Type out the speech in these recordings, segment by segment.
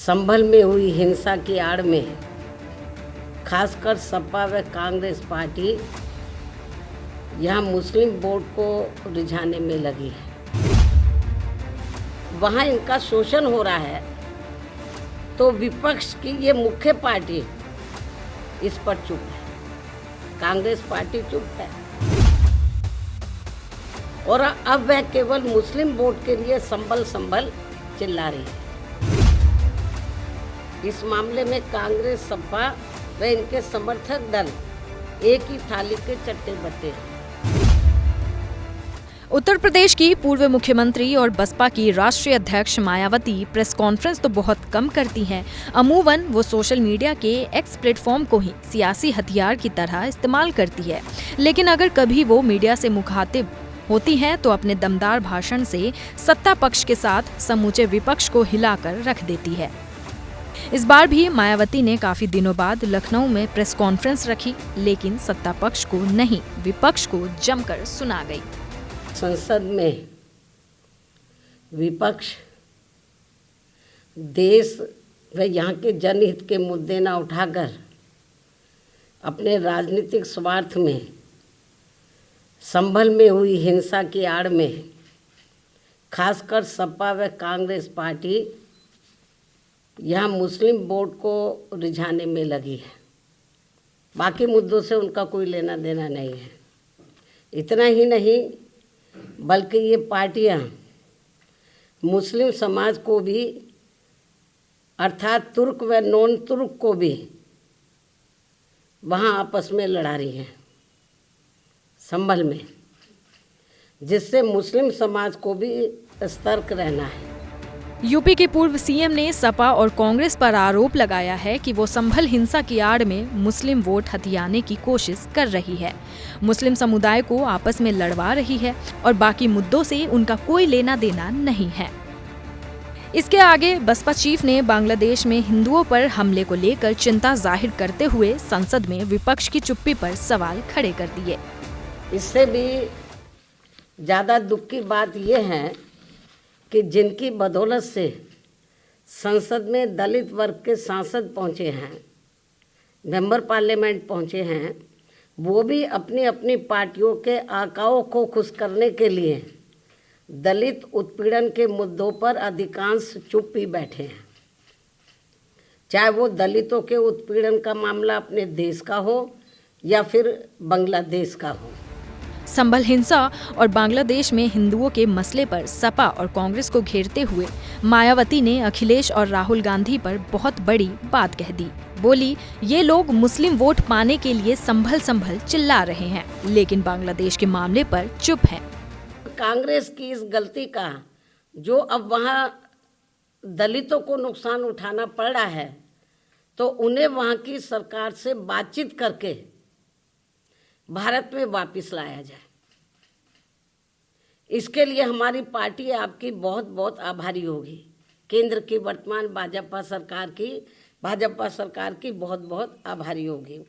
संभल में हुई हिंसा की आड़ में खासकर सपा व कांग्रेस पार्टी यहाँ मुस्लिम वोट को रिझाने में लगी है। वहाँ इनका शोषण हो रहा है तो विपक्ष की ये मुख्य पार्टी इस पर चुप है, कांग्रेस पार्टी चुप है और अब वह केवल मुस्लिम वोट के लिए संभल संभल चिल्ला रही है। इस मामले में कांग्रेस, सपा व इनके समर्थक दल एक ही थाली के चट्टे बट्टे हैं। उत्तर प्रदेश की पूर्व मुख्यमंत्री और बसपा की राष्ट्रीय अध्यक्ष मायावती प्रेस कॉन्फ्रेंस तो बहुत कम करती हैं। अमूमन वो सोशल मीडिया के एक्स प्लेटफॉर्म को ही सियासी हथियार की तरह इस्तेमाल करती है, लेकिन अगर कभी वो मीडिया से मुखातिब होती हैं तो अपने दमदार भाषण से सत्ता पक्ष के साथ समूचे विपक्ष को हिलाकर रख देती है। इस बार भी मायावती ने काफी दिनों बाद लखनऊ में प्रेस कॉन्फ्रेंस रखी, लेकिन सत्ता पक्ष को नहीं, विपक्ष को जमकर सुना गई। संसद में विपक्ष देश व यहाँ के जनहित के मुद्दे न उठाकर अपने राजनीतिक स्वार्थ में संभल में हुई हिंसा की आड़ में खासकर सपा व कांग्रेस पार्टी यहाँ मुस्लिम वोट को रिझाने में लगी है। बाकी मुद्दों से उनका कोई लेना देना नहीं है। इतना ही नहीं बल्कि ये पार्टियाँ मुस्लिम समाज को भी अर्थात तुर्क व नॉन तुर्क को भी वहाँ आपस में लड़ा रही हैं संभल में, जिससे मुस्लिम समाज को भी सतर्क रहना है। यूपी के पूर्व सीएम ने सपा और कांग्रेस पर आरोप लगाया है कि वो संभल हिंसा की आड़ में मुस्लिम वोट हथियाने की कोशिश कर रही है, मुस्लिम समुदाय को आपस में लड़वा रही है और बाकी मुद्दों से उनका कोई लेना देना नहीं है। इसके आगे बसपा चीफ ने बांग्लादेश में हिंदुओं पर हमले को लेकर चिंता जाहिर करते हुए संसद में विपक्ष की चुप्पी पर सवाल खड़े कर दिए। इससे भी ज़्यादा दुख की बात यह है कि जिनकी बदौलत से संसद में दलित वर्ग के सांसद पहुँचे हैं, मेंबर पार्लियामेंट पहुँचे हैं, वो भी अपनी अपनी पार्टियों के आकाओं को खुश करने के लिए दलित उत्पीड़न के मुद्दों पर अधिकांश चुप ही बैठे हैं। चाहे वो दलितों के उत्पीड़न का मामला अपने देश का हो या फिर बांग्लादेश का हो। संभल हिंसा और बांग्लादेश में हिंदुओं के मसले पर सपा और कांग्रेस को घेरते हुए मायावती ने अखिलेश और राहुल गांधी पर बहुत बड़ी बात कह दी। बोली, ये लोग मुस्लिम वोट पाने के लिए संभल संभल चिल्ला रहे हैं, लेकिन बांग्लादेश के मामले पर चुप हैं। कांग्रेस की इस गलती का जो अब वहाँ दलितों को नुकसान उठाना पड़ रहा है, तो उन्हें वहाँ की सरकार से बातचीत करके भारत में वापस लाया जाए। इसके लिए हमारी पार्टी आपकी बहुत बहुत आभारी होगी। केंद्र की वर्तमान भाजपा सरकार की बहुत बहुत आभारी होगी,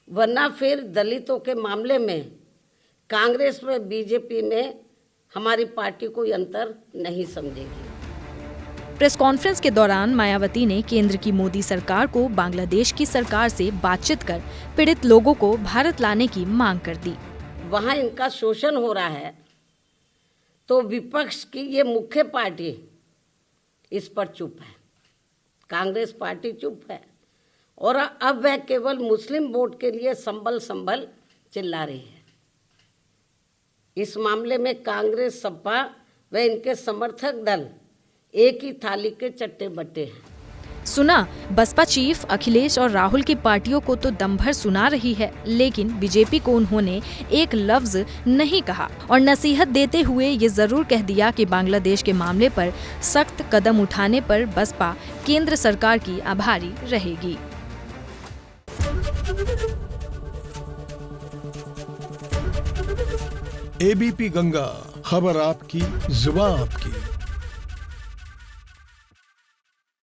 वरना फिर दलितों के मामले में कांग्रेस व बीजेपी में हमारी पार्टी कोई अंतर नहीं समझेगी। प्रेस कॉन्फ्रेंस के दौरान मायावती ने केंद्र की मोदी सरकार को बांग्लादेश की सरकार से बातचीत कर पीड़ित लोगों को भारत लाने की मांग कर दी। वहाँ इनका शोषण हो रहा है तो विपक्ष की ये मुख्य पार्टी इस पर चुप है, कांग्रेस पार्टी चुप है और अब वह केवल मुस्लिम वोट के लिए संभल संभल चिल्ला रही है। इस मामले में कांग्रेस, सपा व इनके समर्थक दल एक ही थाली के चट्टे बट्टे हैं। सुना, बसपा चीफ अखिलेश और राहुल की पार्टियों को तो दम भर सुना रही है, लेकिन बीजेपी को उन्होंने एक लफ्ज नहीं कहा और नसीहत देते हुए ये जरूर कह दिया कि बांग्लादेश के मामले पर सख्त कदम उठाने पर बसपा केंद्र सरकार की आभारी रहेगी। एबीपी गंगा, खबर आपकी, जुबान आपकी।